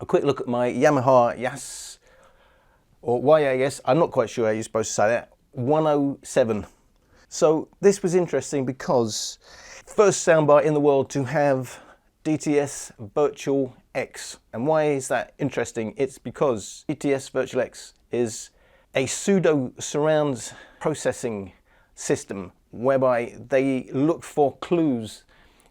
a quick look at my Yamaha YAS, or YAS, I'm not quite sure how you're supposed to say that, 107. So this was interesting because first soundbar in the world to have DTS Virtual X. And why is that interesting? It's because DTS Virtual X is a pseudo surround processing system whereby they look for clues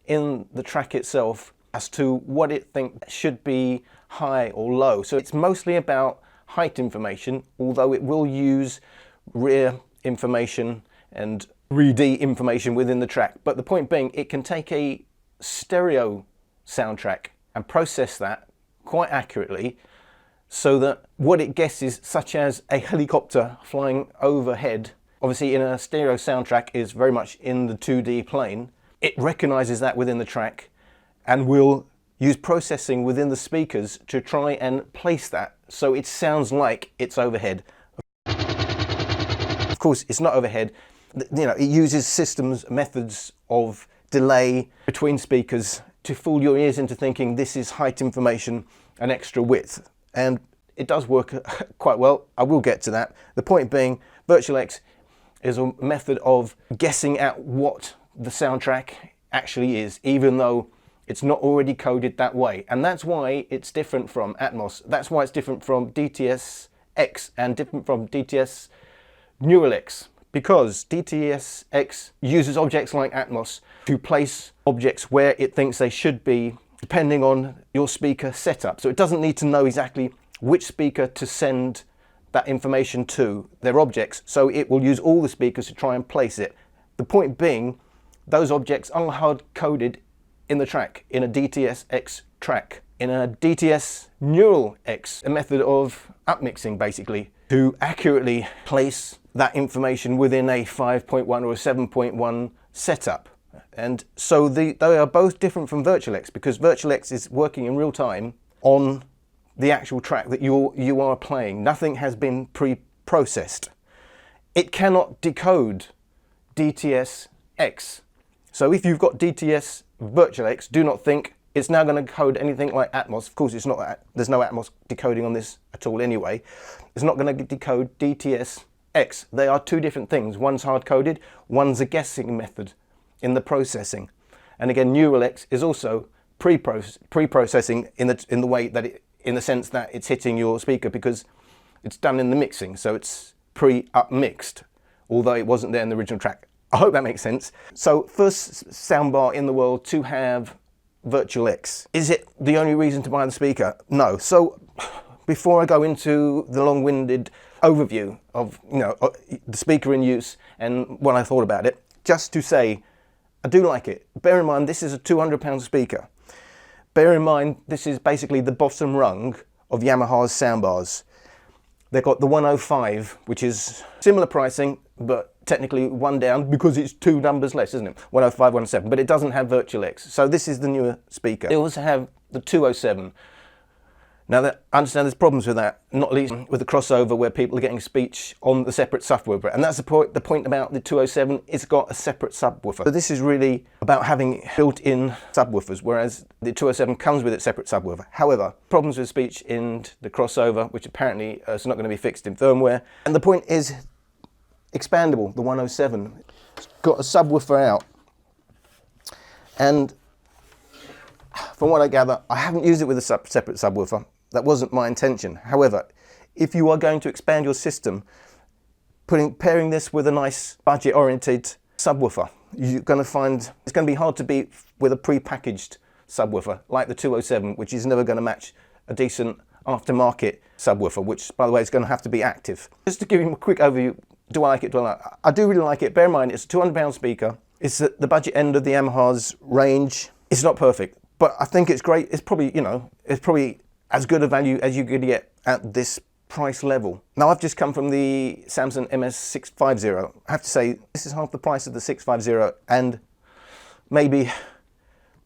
in the track itself as to what it thinks should be high or low. So it's mostly about height information, although it will use rear information and 3D information within the track. But the point being, it can take a stereo soundtrack and process that quite accurately so that what it guesses, such as a helicopter flying overhead, obviously in a stereo soundtrack is very much in the 2D plane, it recognizes that within the track and will use processing within the speakers to try and place that so it sounds like it's overhead. Of course, it's not overhead. You know, it uses systems, methods of delay between speakers to fool your ears into thinking this is height information and extra width. And it does work quite well. I will get to that. The point being, Virtual X is a method of guessing at what the soundtrack actually is, even though it's not already coded that way. And that's why it's different from Atmos. That's why it's different from DTS X and different from DTS Neural X. Because DTS X uses objects like Atmos to place objects where it thinks they should be, depending on your speaker setup. So it doesn't need to know exactly which speaker to send that information to, their objects, so it will use all the speakers to try and place it. The point being, those objects are hard-coded in the track, in a DTS X track. In a DTS Neural X, a method of upmixing basically, to accurately place that information within a 5.1 or a 7.1 setup. And so they are both different from Virtual X, because Virtual X is working in real time on the actual track that you are playing. Nothing has been pre-processed. It cannot decode DTS X. So if you've got DTS Virtual X, do not think it's now going to code anything like Atmos. Of course, it's not. There's no Atmos decoding on this at all anyway. It's not going to decode DTS X. They are two different things. One's hard-coded, one's a guessing method in the processing. And again, Neural X is also pre-processing in the way that in the sense that it's hitting your speaker, because it's done in the mixing, so it's pre-up-mixed, although it wasn't there in the original track. I hope that makes sense. So first soundbar in the world to have Virtual X. Is it the only reason to buy the speaker? No. So before I go into the long-winded overview of the speaker in use and what I thought about it, just to say I do like it. Bear in mind, this is a £200 speaker. Bear in mind, this is basically the bottom rung of Yamaha's soundbars. They've got the 105, which is similar pricing, but technically one down because it's two numbers less, isn't it? 105, 107, but it doesn't have Virtual X. So this is the newer speaker. They also have the 207. Now, I understand there's problems with that, not least with the crossover where people are getting speech on the separate subwoofer. And that's the point about the 207, it's got a separate subwoofer. So this is really about having built-in subwoofers, whereas the 207 comes with its separate subwoofer. However, problems with speech in the crossover, which apparently is not going to be fixed in firmware. And the point is expandable, the 107. It's got a subwoofer out. And from what I gather, I haven't used it with a separate subwoofer. That wasn't my intention. However, if you are going to expand your system, pairing this with a nice budget-oriented subwoofer, you're going to find it's going to be hard to beat with a pre-packaged subwoofer like the 207, which is never going to match a decent aftermarket subwoofer, which, by the way, is going to have to be active. Just to give you a quick overview, do I like it? Do I like it? I do really like it. Bear in mind, it's a £200 speaker. It's at the budget end of the Yamaha's range. It's not perfect, but I think it's great. It's probably, it's probably as good a value as you could get at this price level. Now, I've just come from the Samsung MS650. I have to say, this is half the price of the 650 and maybe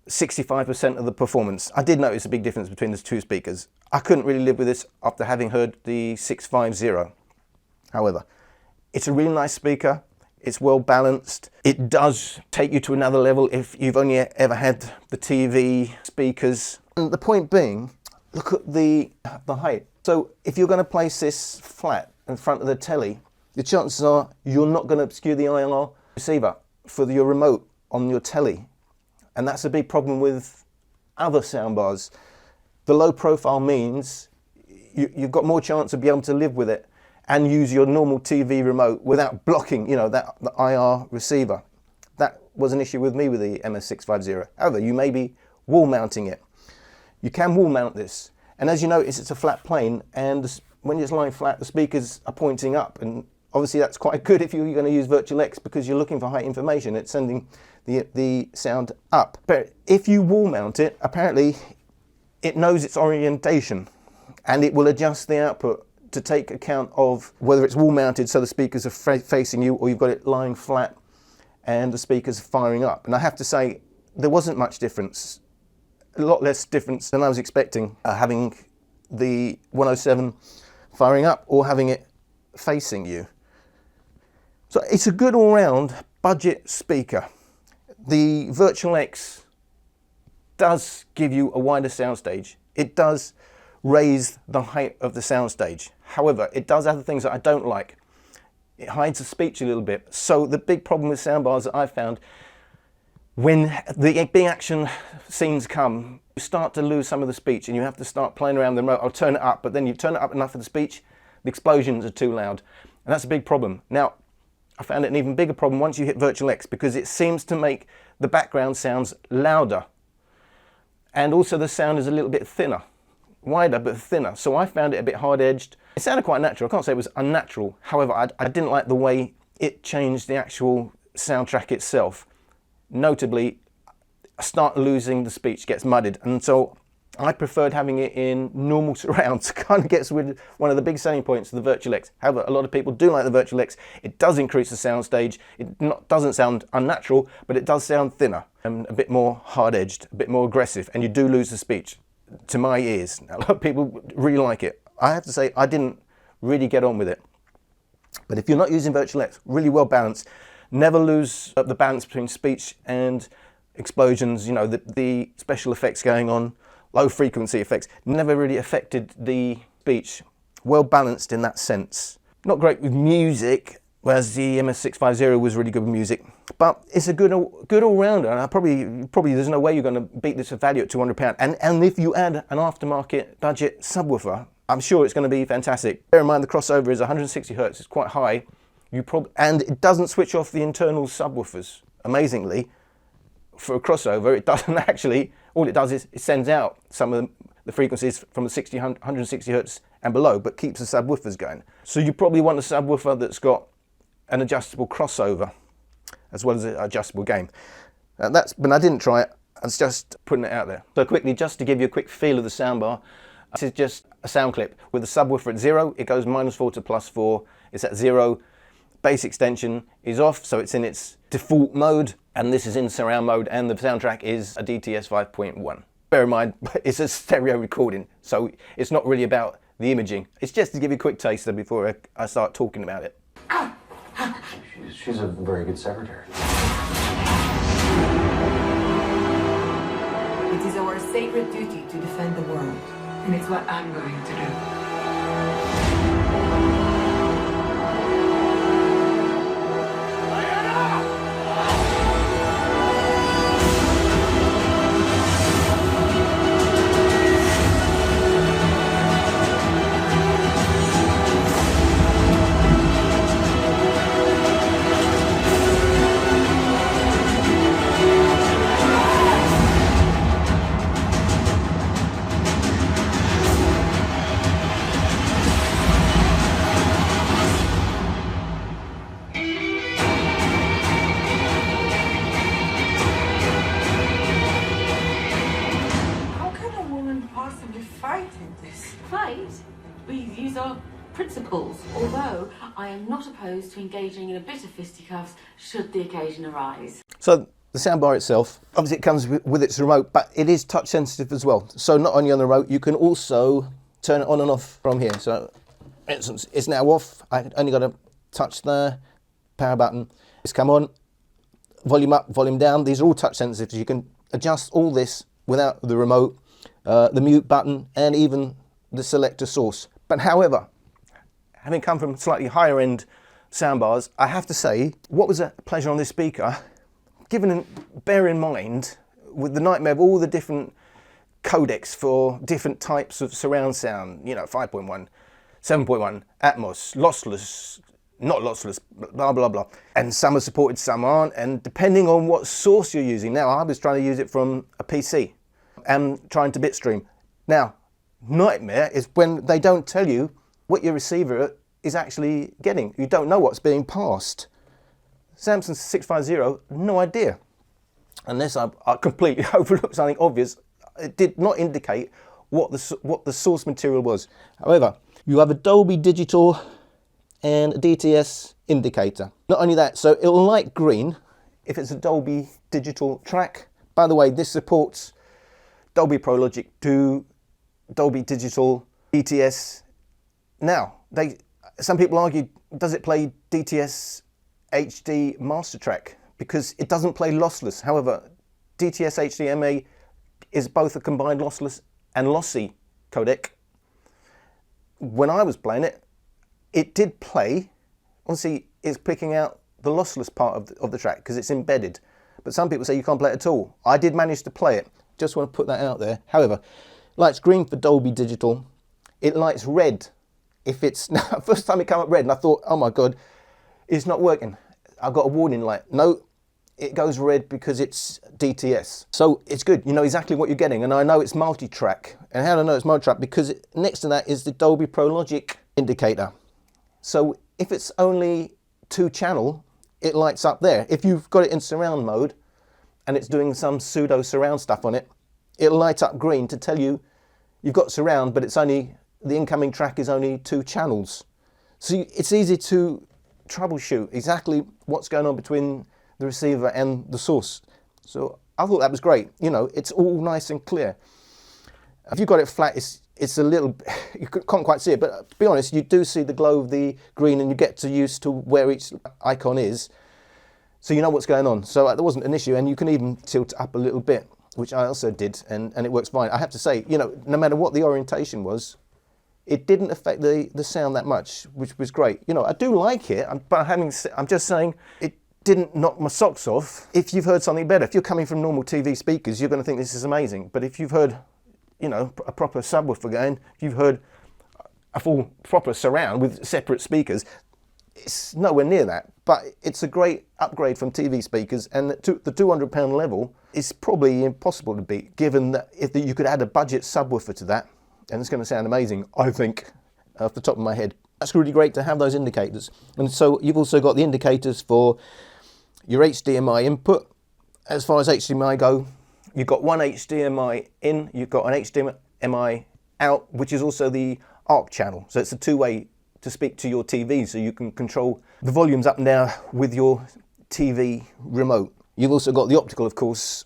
65% of the performance. I did notice a big difference between the two speakers. I couldn't really live with this after having heard the 650. However, it's a really nice speaker. It's well balanced. It does take you to another level if you've only ever had the TV speakers. And the point being, look at the height. So if you're going to place this flat in front of the telly, the chances are you're not going to obscure the IR receiver for your remote on your telly. And that's a big problem with other soundbars. The low profile means you've got more chance of being able to live with it and use your normal TV remote without blocking, the IR receiver. That was an issue with me with the MS650. However, you may be wall mounting it. You can wall mount this. And as you notice, it's a flat plane, and when it's lying flat, the speakers are pointing up. And obviously that's quite good if you're going to use Virtual X, because you're looking for high information. It's sending the sound up. But if you wall mount it, apparently it knows its orientation, and it will adjust the output to take account of whether it's wall mounted, so the speakers are facing you, or you've got it lying flat and the speakers are firing up. And I have to say, there wasn't much difference. A lot less difference than I was expecting, having the 107 firing up or having it facing you. So it's a good all-round budget speaker. The Virtual X does give you a wider soundstage. It does raise the height of the soundstage. However, it does other things that I don't like. It hides the speech a little bit. So the big problem with soundbars that I've found, when the big action scenes come, you start to lose some of the speech and you have to start playing around the remote. I'll turn it up, but then you turn it up enough for the speech, the explosions are too loud. And that's a big problem. Now, I found it an even bigger problem once you hit Virtual X, because it seems to make the background sounds louder. And also the sound is a little bit thinner. Wider but thinner. So I found it a bit hard-edged. It sounded quite natural. I can't say it was unnatural. However, I didn't like the way it changed the actual soundtrack itself. Notably, I start losing the speech, gets mudded, and so I preferred having it in normal surrounds. Kind of gets rid of one of the big selling points of the Virtual X. However, a lot of people do like the Virtual X. It does increase the soundstage. It doesn't sound unnatural, but it does sound thinner and a bit more hard-edged, a bit more aggressive, and you do lose the speech, to my ears. A lot of people really like it. I have to say, I didn't really get on with it. But if you're not using Virtual X, really well balanced. Never lose the balance between speech and explosions, the special effects going on, low frequency effects, never really affected the speech. Well balanced in that sense. Not great with music, whereas the MS650 was really good with music, but it's a good all-rounder, and probably there's no way you're going to beat this value at £200. And if you add an aftermarket budget subwoofer, I'm sure it's going to be fantastic. Bear in mind the crossover is 160 Hz, it's quite high. And it doesn't switch off the internal subwoofers. Amazingly, for a crossover, it doesn't actually. All it does is it sends out some of the frequencies from the 160 Hz and below, but keeps the subwoofers going. So you probably want a subwoofer that's got an adjustable crossover, as well as an adjustable gain. But I didn't try it. I was just putting it out there. So quickly, just to give you a quick feel of the soundbar, this is just a sound clip with the subwoofer at 0. It goes -4 to +4. It's at 0. Bass extension is off, so it's in its default mode, and this is in surround mode, and the soundtrack is a DTS 5.1. Bear in mind, it's a stereo recording, so it's not really about the imaging. It's just to give you a quick taster before I start talking about it. She's a very good secretary. It is our sacred duty to defend the world, and it's what I'm going to do. Principles, although I am not opposed to engaging in a bit of fisticuffs should the occasion arise. So the soundbar itself, obviously it comes with its remote, but it is touch sensitive as well. So not only on the remote, you can also turn it on and off from here. So for instance, it's now off. I only got to touch the power button. It's come on, volume up, volume down. These are all touch sensitive. So you can adjust all this without the remote. the mute button, and even the selector source. But however, having come from slightly higher end soundbars, I have to say, what was a pleasure on this speaker, bear in mind, with the nightmare of all the different codecs for different types of surround sound, you know, 5.1, 7.1, Atmos, lossless, not lossless, blah, blah, blah. And some are supported, some aren't. And depending on what source you're using. Now, I was trying to use it from a PC and trying to bitstream. Now, nightmare is when they don't tell you what your receiver is actually getting. You don't know what's being passed. Samsung 650, no idea. Unless I completely overlooked something obvious, it did not indicate what the source material was. However, you have a Dolby Digital and a DTS indicator. Not only that, so it'll light green if it's a Dolby Digital track. By the way, this supports Dolby Pro Logic to Dolby Digital DTS. Now, some people argue, does it play DTS HD master track? Because it doesn't play lossless. However, DTS HDMA is both a combined lossless and lossy codec. When I was playing it, it did play. Obviously, it's picking out the lossless part of the track because it's embedded. But some people say you can't play it at all. I did manage to play it. Just want to put that out there. However, lights green for Dolby Digital. It lights red if it's... First time it came up red and I thought, oh my God, it's not working. I've got a warning light. No, it goes red because it's DTS. So it's good. You know exactly what you're getting. And I know it's multi-track. And how do I know it's multi-track? Because next to that is the Dolby Pro Logic indicator. So if it's only 2-channel, it lights up there. If you've got it in surround mode and it's doing some pseudo surround stuff on it, it'll light up green to tell you you've got surround, but it's only, the incoming track is only 2 channels. So it's easy to troubleshoot exactly what's going on between the receiver and the source. So I thought that was great. You know, it's all nice and clear. If you've got it flat, it's a little, you can't quite see it, but to be honest, you do see the glow of the green and you get used to where each icon is. So you know what's going on. So there wasn't an issue, and you can even tilt it up a little bit, which I also did, and it works fine. I have to say, you know, no matter what the orientation was, it didn't affect the sound that much, which was great. You know, I do like it, but I'm just saying it didn't knock my socks off. If you've heard something better, if you're coming from normal TV speakers, you're going to think this is amazing. But if you've heard, you know, a proper subwoofer going, if you've heard a full proper surround with separate speakers, it's nowhere near that. But it's a great upgrade from TV speakers, and the £200 level is probably impossible to beat, given that if you could add a budget subwoofer to that, and it's going to sound amazing, I think, off the top of my head. That's really great to have those indicators. And so you've also got the indicators for your HDMI input. As far as HDMI go, you've got one HDMI in, you've got an HDMI out, which is also the ARC channel. So it's a two-way to speak to your TV, so you can control the volumes up and down with your TV remote. You've also got the optical, of course,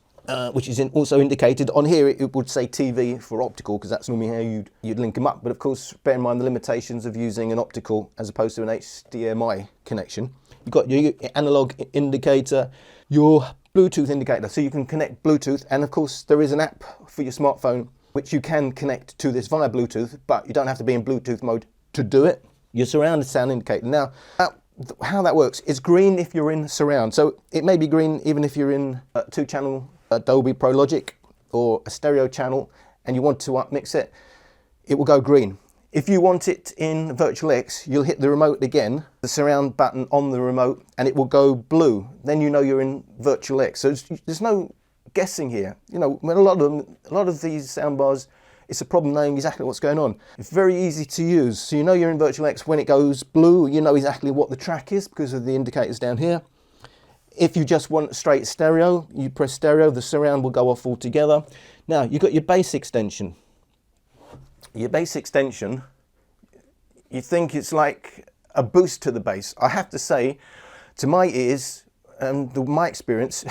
which is also indicated. On here it would say TV for optical, because that's normally how you'd link them up. But of course, bear in mind the limitations of using an optical as opposed to an HDMI connection. You've got your analog indicator, your Bluetooth indicator, so you can connect Bluetooth, and of course there is an app for your smartphone which you can connect to this via Bluetooth, but you don't have to be in Bluetooth mode to do it. Your surround sound indicator. Now, how that works, it's green if you're in surround, so it may be green even if you're in a 2-channel Dolby Pro Logic or a stereo channel and you want to upmix it, it will go green. If you want it in Virtual X, you'll hit the remote again, the surround button on the remote, and it will go blue. Then you know you're in Virtual X. So there's no guessing here. You know, when a lot of these soundbars, it's a problem knowing exactly what's going on. It's very easy to use. So you know you're in Virtual X when it goes blue. You know exactly what the track is because of the indicators down here. If you just want straight stereo, you press stereo, the surround will go off altogether. Now, you've got your bass extension. Your bass extension, you think it's like a boost to the bass. I have to say, to my ears and my experience,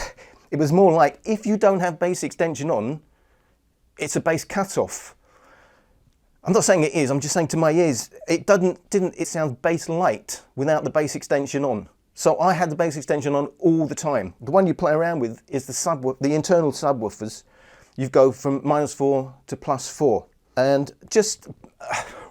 it was more like if you don't have bass extension on, it's a bass cutoff. I'm not saying it is, I'm just saying to my ears, it sounds bass light without the bass extension on. So I had the bass extension on all the time. The one you play around with is the internal subwoofers. you go from -4 to +4. And just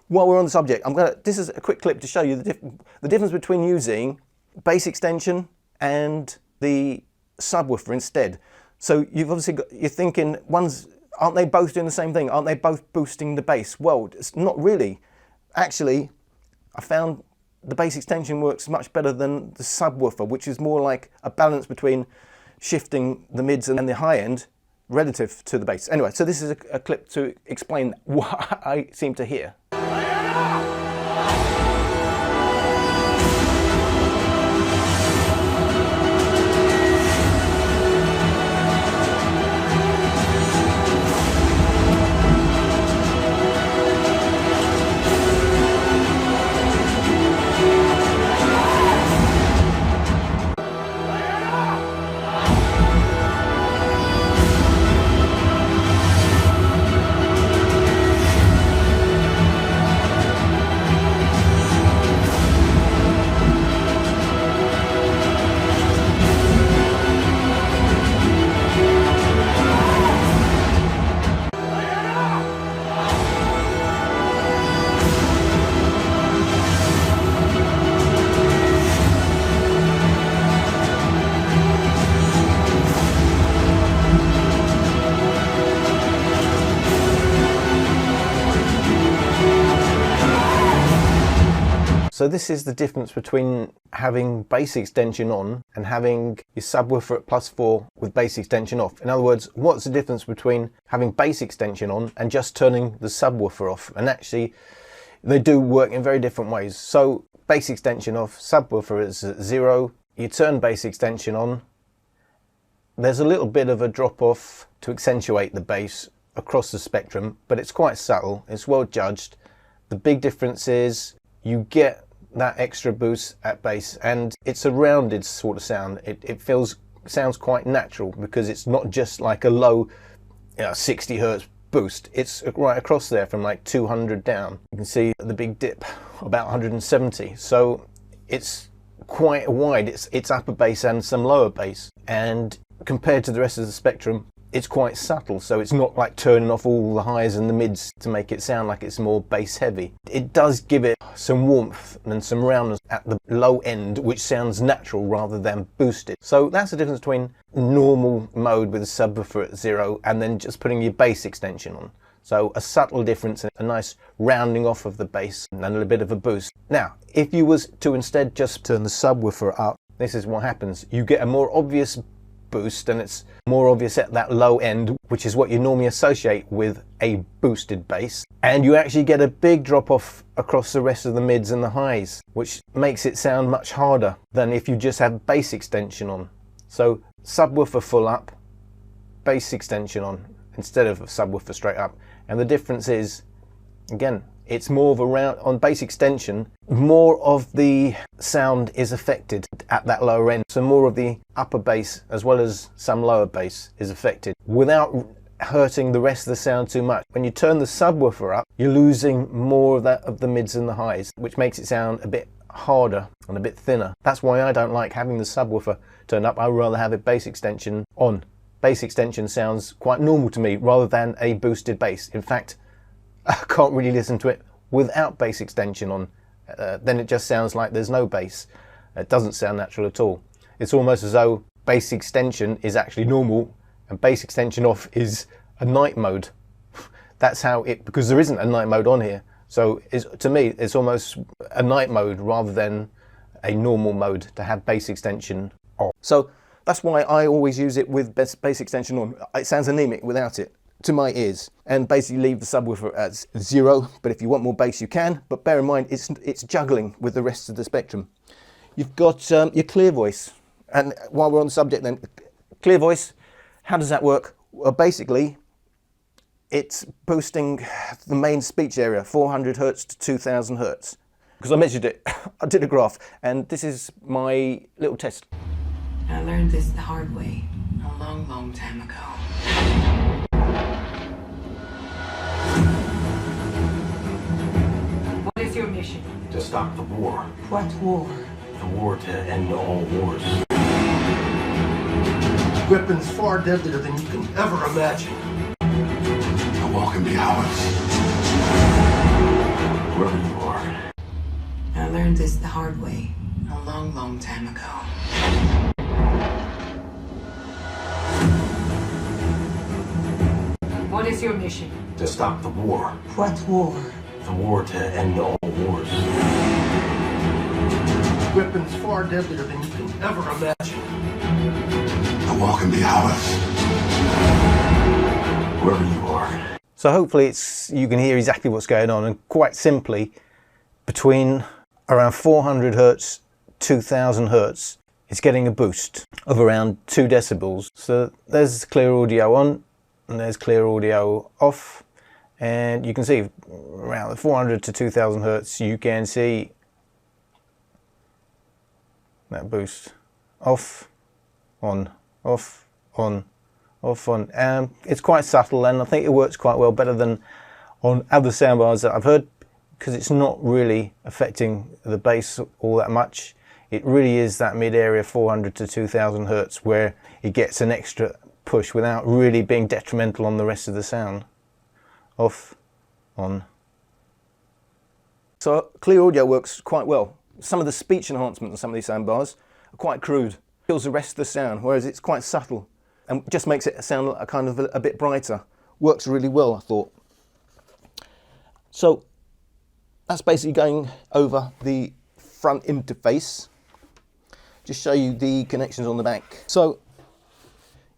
while we're on the subject, this is a quick clip to show you the difference between using bass extension and the subwoofer instead. So you've obviously you're thinking, aren't they both doing the same thing? Aren't they both boosting the bass? Well, it's not really. Actually, I found the bass extension works much better than the subwoofer, which is more like a balance between shifting the mids and the high end relative to the bass. Anyway, so this is a clip to explain what I seem to hear. So this is the difference between having bass extension on and having your subwoofer at +4 with bass extension off. In other words, what's the difference between having bass extension on and just turning the subwoofer off? And actually, they do work in very different ways. So bass extension off, subwoofer is at 0. You turn bass extension on, there's a little bit of a drop off to accentuate the bass across the spectrum, but it's quite subtle, it's well judged. The big difference is you get that extra boost at bass, and it's a rounded sort of sound. It sounds quite natural because it's not just like a low 60 hertz boost. It's right across there from like 200 down. You can see the big dip about 170. So it's quite wide. It's upper bass and some lower bass, and compared to the rest of the spectrum, it's quite subtle, so it's not like turning off all the highs and the mids to make it sound like it's more bass heavy. It does give it some warmth and some roundness at the low end, which sounds natural rather than boosted. So that's the difference between normal mode with a subwoofer at 0 and then just putting your bass extension on. So a subtle difference, a nice rounding off of the bass and a little bit of a boost. Now, if you was to instead just turn the subwoofer up, this is what happens. You get a more obvious boost, and it's more obvious at that low end, which is what you normally associate with a boosted bass, and you actually get a big drop off across the rest of the mids and the highs, which makes it sound much harder than if you just have bass extension on. So subwoofer full up, bass extension on instead of subwoofer straight up, and the difference is, again, it's more of a round on bass extension, more of the sound is affected at that lower end. So more of the upper bass as well as some lower bass is affected without hurting the rest of the sound too much. When you turn the subwoofer up, you're losing more of that of the mids and the highs, which makes it sound a bit harder and a bit thinner. That's why I don't like having the subwoofer turned up. I'd rather have a bass extension on. Bass extension sounds quite normal to me rather than a boosted bass. In fact, I can't really listen to it without bass extension on. Then it just sounds like there's no bass. It doesn't sound natural at all. It's almost as though bass extension is actually normal and bass extension off is a night mode. That's how it, because there isn't a night mode on here. So to me, it's almost a night mode rather than a normal mode to have bass extension off. So that's why I always use it with bass extension on. It sounds anemic without it, to my ears, and basically leave the subwoofer at 0, but if you want more bass you can, but bear in mind it's juggling with the rest of the spectrum. You've got your clear voice, and while we're on the subject then, clear voice, how does that work? Well, basically it's boosting the main speech area 400 hertz to 2000 hertz, because I measured it. I did a graph, and this is my little test. I learned this the hard way a long, long time ago. What is your mission? To stop the war. What war? The war to end all wars. Weapons far deadlier than you can ever imagine. all can be ours. Whoever you are. I learned this the hard way a long, long time ago. What is your mission? To stop the war. What war? The war to end all wars. Weapons far deadlier than you can ever imagine. The wall can be ours. Whoever you are. So hopefully you can hear exactly what's going on, and quite simply, between around 400 Hertz, 2000 Hertz, it's getting a boost of around 2 decibels. So there's clear audio on, and there's clear audio off, and you can see around 400 to 2000 Hertz, you can see that boost off, on, off, on, off, on. It's quite subtle, and I think it works quite well, better than on other soundbars that I've heard, because it's not really affecting the bass all that much. It really is that mid area 400 to 2000 Hertz where it gets an extra push without really being detrimental on the rest of the sound. Off, on. So clear audio works quite well. Some of the speech enhancement on some of these soundbars are quite crude. It kills the rest of the sound, whereas it's quite subtle and just makes it sound a kind of a bit brighter. Works really well, I thought. So that's basically going over the front interface. Just show you the connections on the back. So,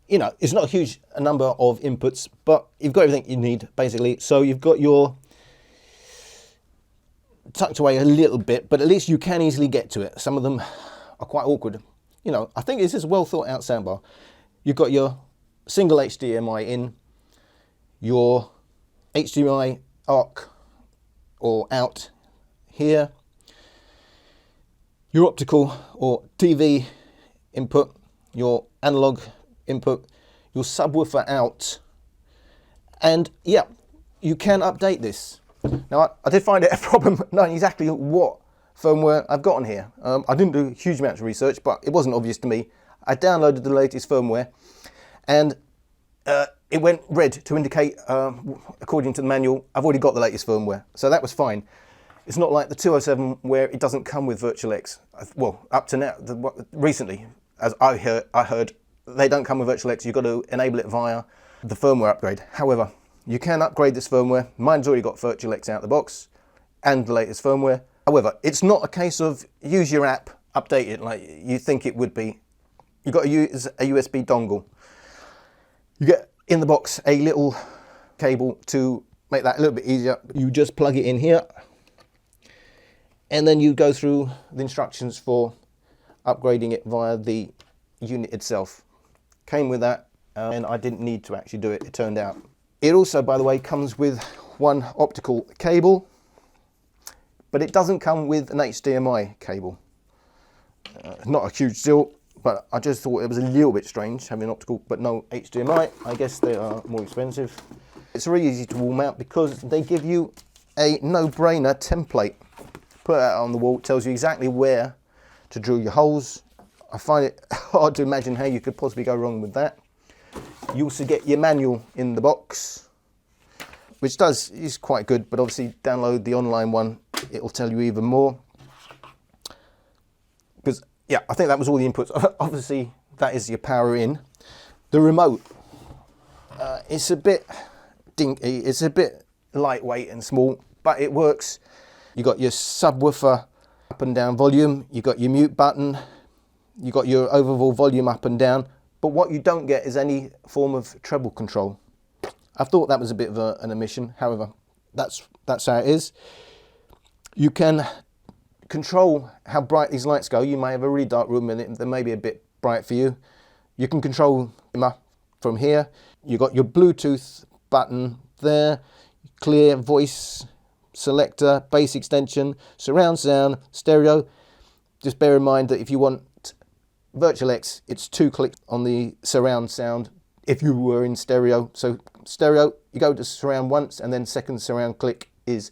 you know, it's not a huge number of inputs, but you've got everything you need, basically. So you've got your tucked away a little bit, but at least you can easily get to it. Some of them are quite awkward. You know, I think this is a well thought out soundbar. You've got your single HDMI in, your HDMI ARC or out here, your optical or TV input, your analog input, your subwoofer out, and yeah, you can update this. Now I did find it a problem knowing exactly what firmware I've got on here. I didn't do huge amounts of research, but it wasn't obvious to me. I downloaded the latest firmware, and it went red to indicate, according to the manual, I've already got the latest firmware, so that was fine. It's not like the 207 where it doesn't come with Virtual X. Well, up to now, recently, as I heard, they don't come with Virtual X. You've got to enable it via the firmware upgrade. However, you can upgrade this firmware. Mine's already got Virtual X out of the box and the latest firmware. However, it's not a case of use your app, update it like you think it would be. You've got to use a USB dongle. You get in the box a little cable to make that a little bit easier. You just plug it in here, and then you go through the instructions for upgrading it via the unit itself. Came with that, and I didn't need to actually do it, it turned out. It also, by the way, comes with one optical cable, but it doesn't come with an HDMI cable. Not a huge deal, but I just thought it was a little bit strange having an optical but no HDMI. I guess they are more expensive. It's really easy to wall mount because they give you a no-brainer template. Put that on the wall, it tells you exactly where to drill your holes. I find it hard to imagine how you could possibly go wrong with that. You also get your manual in the box, which is quite good, but obviously download the online one, it'll tell you even more. Because yeah, I think that was all the inputs. Obviously that is your power in. The remote, it's a bit dinky, it's a bit lightweight and small, but it works. You got your subwoofer up and down volume, you got your mute button, you got your overall volume up and down, but what you don't get is any form of treble control. I thought that was a bit of an omission, however, that's how it is. You can control how bright these lights go. You may have a really dark room and they may be a bit bright for you. You can control them from here. You've got your Bluetooth button there, clear voice selector, bass extension, surround sound, stereo. Just bear in mind that if you want Virtual X, it's 2 clicks on the surround sound if you were in stereo. So stereo, you go to surround once, and then second surround click is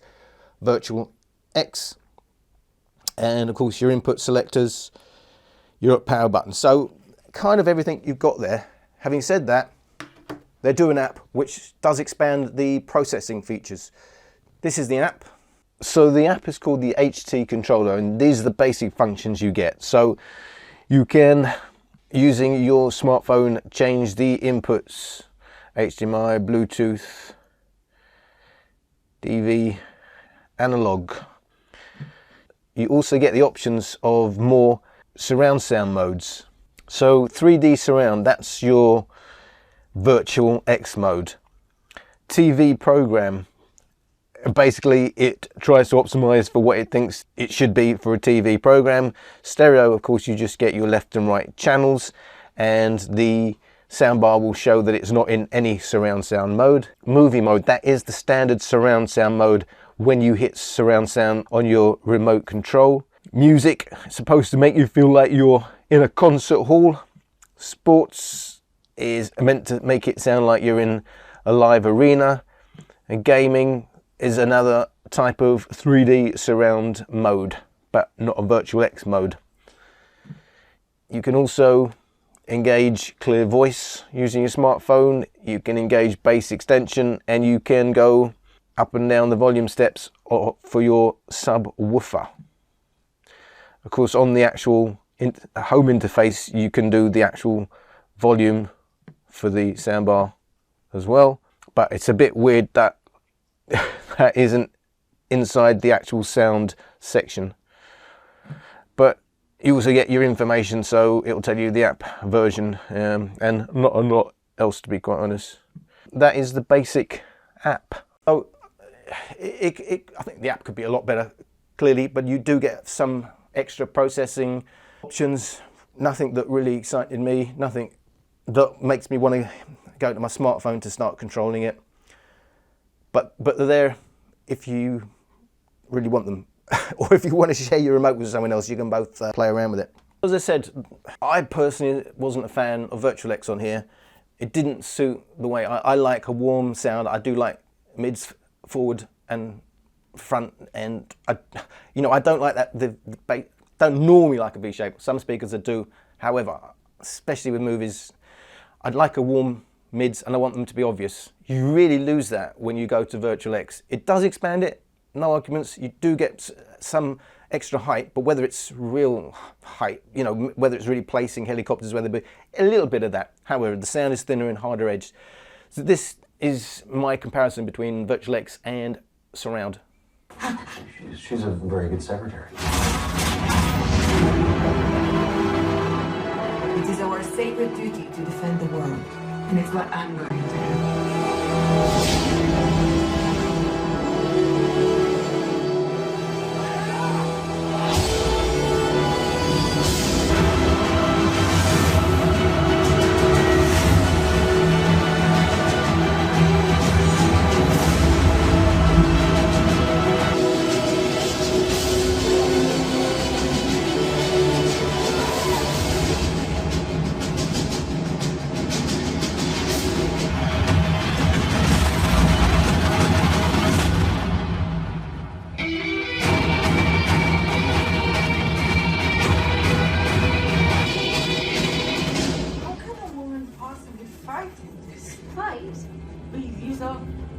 Virtual X. And of course your input selectors, your power button. So kind of everything you've got there. Having said that, they do an app which does expand the processing features. This is the app. So the app is called the HT controller, and these are the basic functions you get. So you can, using your smartphone, change the inputs: HDMI, Bluetooth, DV, analog. You also get the options of more surround sound modes. So 3D surround, that's your Virtual X mode. TV program, basically it tries to optimize for what it thinks it should be for a TV program. Stereo, of course, you just get your left and right channels, and the soundbar will show that it's not in any surround sound mode. Movie mode, that is the standard surround sound mode when you hit surround sound on your remote control. Music, it's supposed to make you feel like you're in a concert hall. Sports is meant to make it sound like you're in a live arena. And gaming is another type of 3D surround mode, but not a Virtual X mode. You can also engage clear voice using your smartphone. You can engage bass extension, and you can go up and down the volume steps for your subwoofer. Of course, on the actual home interface, you can do the actual volume for the soundbar as well, but it's a bit weird that that isn't inside the actual sound section. But you also get your information, so it'll tell you the app version, and not a lot else, to be quite honest. That is the basic app. Oh, I think the app could be a lot better, clearly, but you do get some extra processing options. Nothing that really excited me, nothing that makes me want to go to my smartphone to start controlling it. But they're there if you really want them. Or if you want to share your remote with someone else, you can both play around with it. As I said, I personally wasn't a fan of Virtual X on here. It didn't suit the way I like a warm sound. I do like mids, forward and front, and I don't like that. Don't normally like a V shape. Some speakers that do. However, especially with movies, I'd like a warm mids, and I want them to be obvious. You really lose that when you go to Virtual X. It does expand it, no arguments. You do get some extra height, but whether it's real height, whether it's really placing helicopters, whether it be a little bit of that. However, the sound is thinner and harder edged. So this is my comparison between Virtual X and surround. She's a very good secretary. It is our sacred duty to defend the world, and it's what I'm going to do.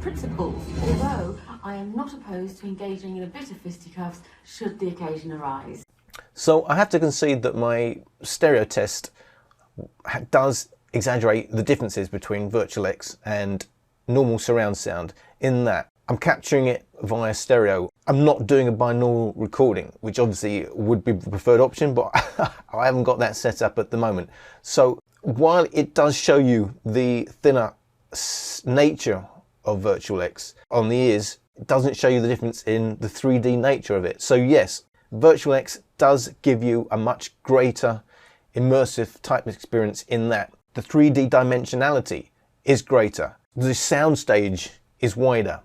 Principles, although I am not opposed to engaging in a bit of fisticuffs should the occasion arise. So I have to concede that my stereo test does exaggerate the differences between Virtual X and normal surround sound, in that I'm capturing it via stereo. I'm not doing a binaural recording, which obviously would be the preferred option, but I haven't got that set up at the moment. So while it does show you the thinner nature of Virtual X on the ears, it doesn't show you the difference in the 3D nature of it. So yes, Virtual X does give you a much greater immersive type of experience, in that the 3D dimensionality is greater. The soundstage is wider.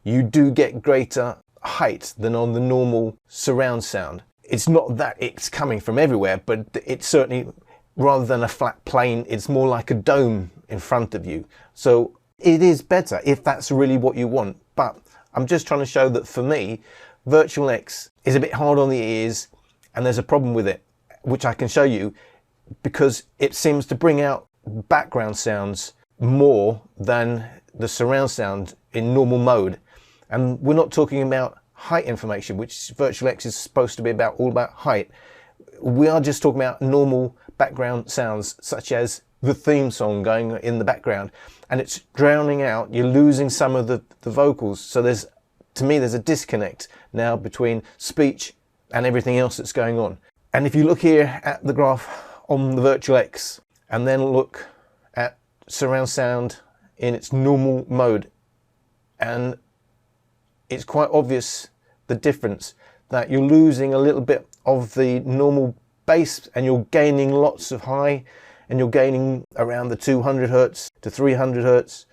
You do get greater height than on the normal surround sound. It's not that it's coming from everywhere, but it's certainly, rather than a flat plane, it's more like a dome in front of you. So it is better if that's really what you want. But I'm just trying to show that for me, Virtual X is a bit hard on the ears, and there's a problem with it, which I can show you, because it seems to bring out background sounds more than the surround sound in normal mode. And we're not talking about height information, which Virtual X is supposed to be about, all about height. We are just talking about normal background sounds, such as the theme song going in the background, and it's drowning out, you're losing some of the vocals. So there's, to me, there's a disconnect now between speech and everything else that's going on. And if you look here at the graph on the Virtual X, and then look at surround sound in its normal mode, and it's quite obvious the difference, that you're losing a little bit of the normal bass and you're gaining lots of high, and you're gaining around the 200 hertz to 300 hertz.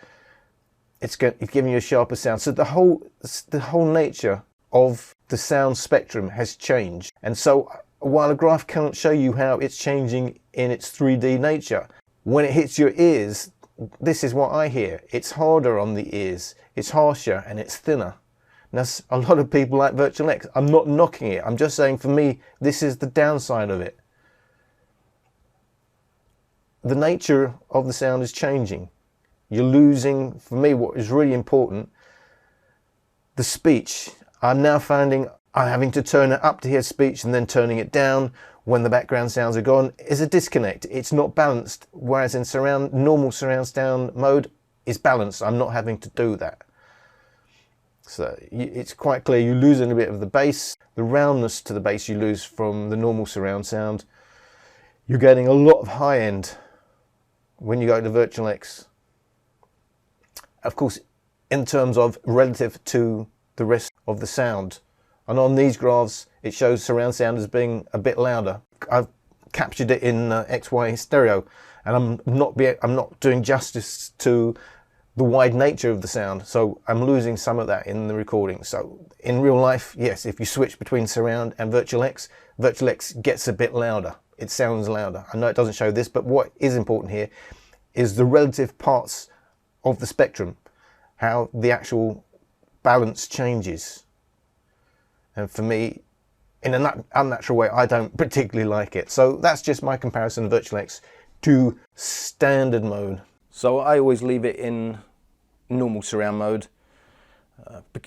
It's giving you a sharper sound. So the whole nature of the sound spectrum has changed. And so while a graph can't show you how it's changing in its 3D nature, when it hits your ears, this is what I hear. It's harder on the ears, it's harsher, and it's thinner. Now, a lot of people like Virtual X. I'm not knocking it. I'm just saying, for me, this is the downside of it. The nature of the sound is changing. You're losing, for me, what is really important, the speech. I'm now finding I'm having to turn it up to hear speech and then turning it down when the background sounds are gone. Is a disconnect. It's not balanced. Whereas in normal surround sound mode is balanced. I'm not having to do that. So it's quite clear you're losing a bit of the bass. The roundness to the bass you lose from the normal surround sound. You're getting a lot of high end when you go to Virtual X. Of course, in terms of relative to the rest of the sound. And on these graphs, it shows surround sound as being a bit louder. I've captured it in XY stereo, and I'm not doing justice to the wide nature of the sound, so I'm losing some of that in the recording. So in real life, yes, if you switch between surround and Virtual X gets a bit louder. It sounds louder. I know it doesn't show this, but what is important here is the relative parts of the spectrum, how the actual balance changes. And for me, in an unnatural way, I don't particularly like it. So that's just my comparison of Virtual X to standard mode. So I always leave it in normal surround mode.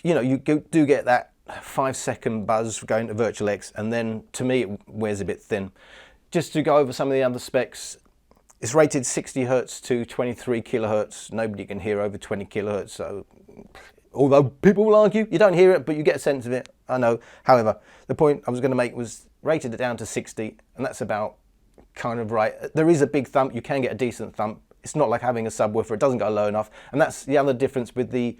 You know, you do get that 5-second buzz going to Virtual X, and then to me it wears a bit thin. Just to go over some of the other specs, it's rated 60 Hz to 23 kHz. Nobody can hear over 20 kHz, so although people will argue, you don't hear it, but you get a sense of it, I know. However, the point I was going to make was rated it down to 60, and that's about kind of right. There is a big thump, you can get a decent thump. It's not like having a subwoofer, it doesn't go low enough, and that's the other difference with the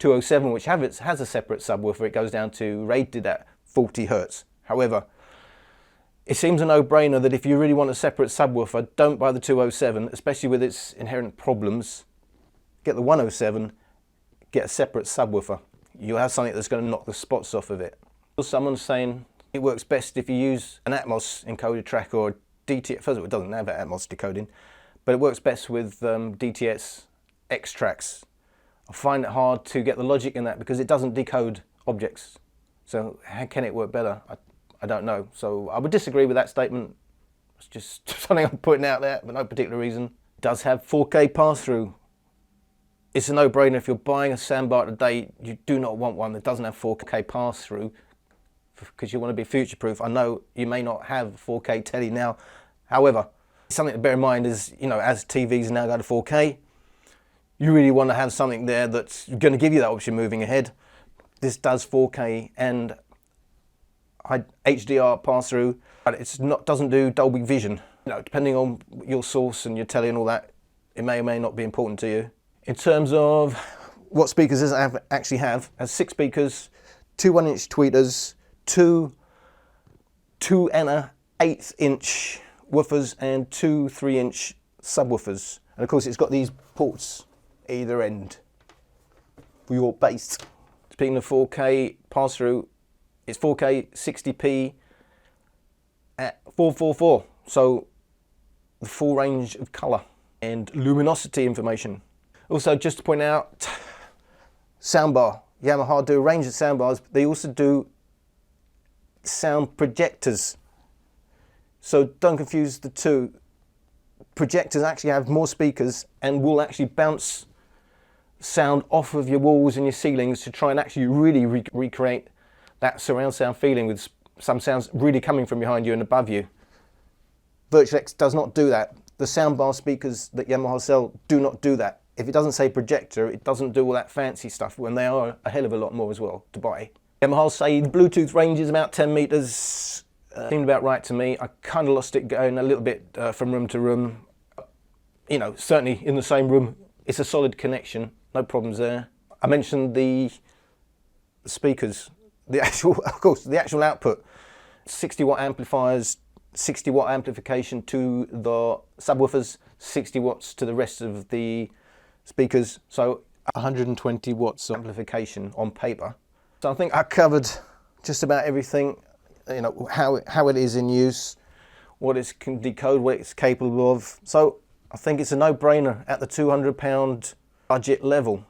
207, which has a separate subwoofer. It goes down to rated at 40 Hz. However, it seems a no-brainer that if you really want a separate subwoofer, don't buy the 207, especially with its inherent problems. Get the 107, get a separate subwoofer. You'll have something that's going to knock the spots off of it. Someone's saying it works best if you use an Atmos encoded track or DTS. First of all, it doesn't have Atmos decoding, but it works best with DTS X tracks. I find it hard to get the logic in that because it doesn't decode objects. So how can it work better? I don't know. So I would disagree with that statement. It's just something I'm putting out there for no particular reason. It does have 4K pass-through. It's a no-brainer. If you're buying a soundbar today, you do not want one that doesn't have 4K pass-through because you want to be future-proof. I know you may not have 4K telly now. However, something to bear in mind is, you know, as TVs now go to 4K, you really want to have something there that's going to give you that option moving ahead. This does 4K and HDR pass-through, but it's not, doesn't do Dolby Vision. You know, depending on your source and your telly and all that, it may or may not be important to you. In terms of what speakers does it actually have, it has 6 speakers, 2 1-inch tweeters, 2 2.1/8 inch woofers, and 2 3-inch subwoofers. And of course it's got these ports either end for your bass. Speaking of 4K pass-through, it's 4K 60p at 444, so the full range of colour and luminosity information. Also, just to point out, soundbar. Yamaha do a range of soundbars, but they also do sound projectors. So don't confuse the two. projectors actually have more speakers and will actually bounce sound off of your walls and your ceilings to try and actually really recreate that surround sound feeling with some sounds really coming from behind you and above you. Virtual X does not do that. The soundbar speakers that Yamaha sell do not do that. If it doesn't say projector, it doesn't do all that fancy stuff, when they are a hell of a lot more as well to buy. Yamaha say the Bluetooth range is about 10 meters. Seemed about right to me. I kind of lost it going a little bit from room to room. You know, certainly in the same room, it's a solid connection, no problems there. I mentioned the speakers, the actual, of course, the actual output. 60 watt amplifiers, 60 watt amplification to the subwoofers, 60 watts to the rest of the speakers, so 120 watts amplification on paper. So I think I covered just about everything, you know, how it is in use, what it can decode, what it's capable of. So I think it's a no-brainer at the £200 budget level.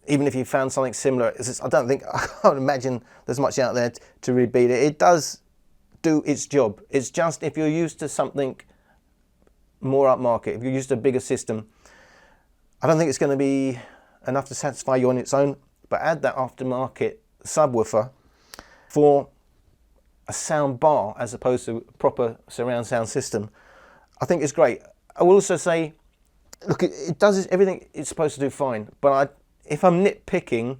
Even if you found something similar, I can't imagine there's much out there to really beat it. It does do its job. It's just if you're used to something more upmarket, if you're used to a bigger system, I don't think it's going to be enough to satisfy you on its own. But add that aftermarket subwoofer for a sound bar as opposed to a proper surround sound system, I think it's great. I will also say, look, it does everything it's supposed to do fine, but if I'm nitpicking,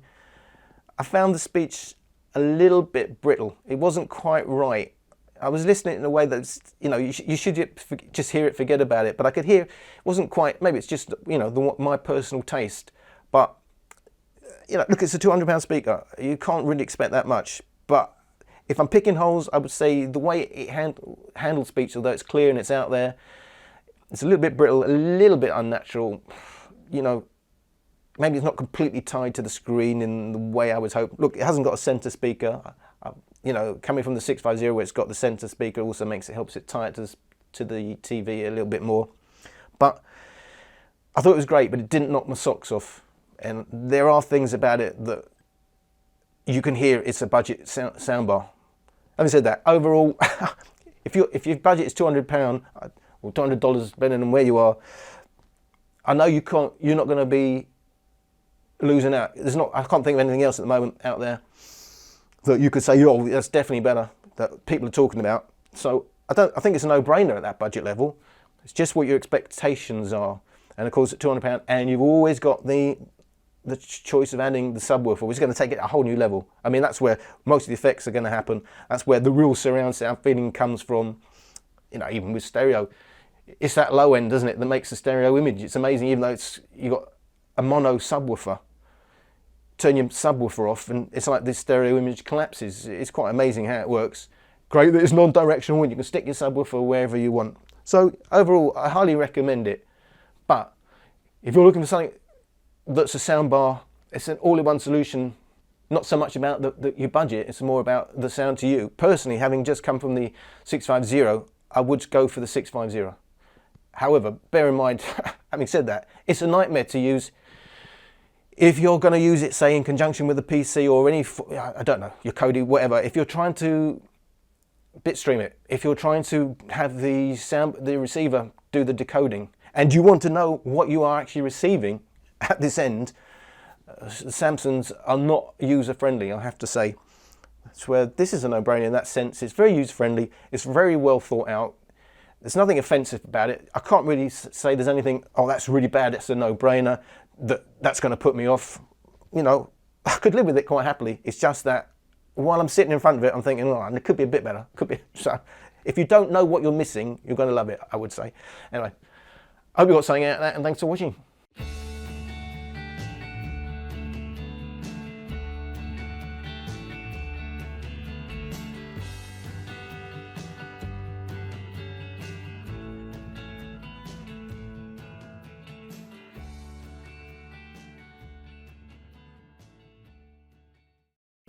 I found the speech a little bit brittle. It wasn't quite right. I was listening in a way that's, you know, you should just hear it, forget about it. But I could hear it wasn't quite, maybe it's just, you know, my personal taste. But, you know, look, it's a £200 speaker. You can't really expect that much. But if I'm picking holes, I would say the way it handles speech, although it's clear and it's out there, it's a little bit brittle, a little bit unnatural. You know, maybe it's not completely tied to the screen in the way I was hoping. Look, it hasn't got a center speaker. You know, coming from the 650 where it's got the center speaker also helps it tie it to the TV a little bit more. But I thought it was great, but it didn't knock my socks off. And there are things about it that you can hear it's a budget soundbar. Having said that, overall, if your budget is £200 or $200, depending on where you are, I know you're not going to be losing out. I can't think of anything else at the moment out there that you could say, oh, that's definitely better, that people are talking about. So I think it's a no-brainer at that budget level. It's just what your expectations are. And of course at £200, and you've always got the choice of adding the subwoofer, which is going to take it a whole new level. I mean, that's where most of the effects are going to happen. That's where the real surround sound feeling comes from. You know, even with stereo, it's that low end, doesn't it, that makes the stereo image. It's amazing, even though you've got a mono subwoofer. Turn your subwoofer off and it's like this stereo image collapses. It's quite amazing how it works. Great that it's non-directional and you can stick your subwoofer wherever you want. So overall, I highly recommend it. But if you're looking for something that's a soundbar, it's an all-in-one solution, not so much about your budget, it's more about the sound to you. Personally, having just come from the 650, I would go for the 650. However, bear in mind, having said that, it's a nightmare to use if you're going to use it, say, in conjunction with a PC or any, I don't know, your Kodi, whatever. If you're trying to bitstream it, if you're trying to have the receiver do the decoding, and you want to know what you are actually receiving at this end, the Samsungs are not user-friendly, I have to say. That's where this is a no-brainer in that sense. It's very user-friendly. It's very well thought out. There's nothing offensive about it. I can't really say there's anything, oh, that's really bad, it's a no-brainer, that's going to put me off. You know, I could live with it quite happily. It's just that while I'm sitting in front of it, I'm thinking, oh, it could be a bit better. Could be. So if you don't know what you're missing, you're going to love it, I would say. Anyway, I hope you got something out of that, and thanks for watching.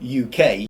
UK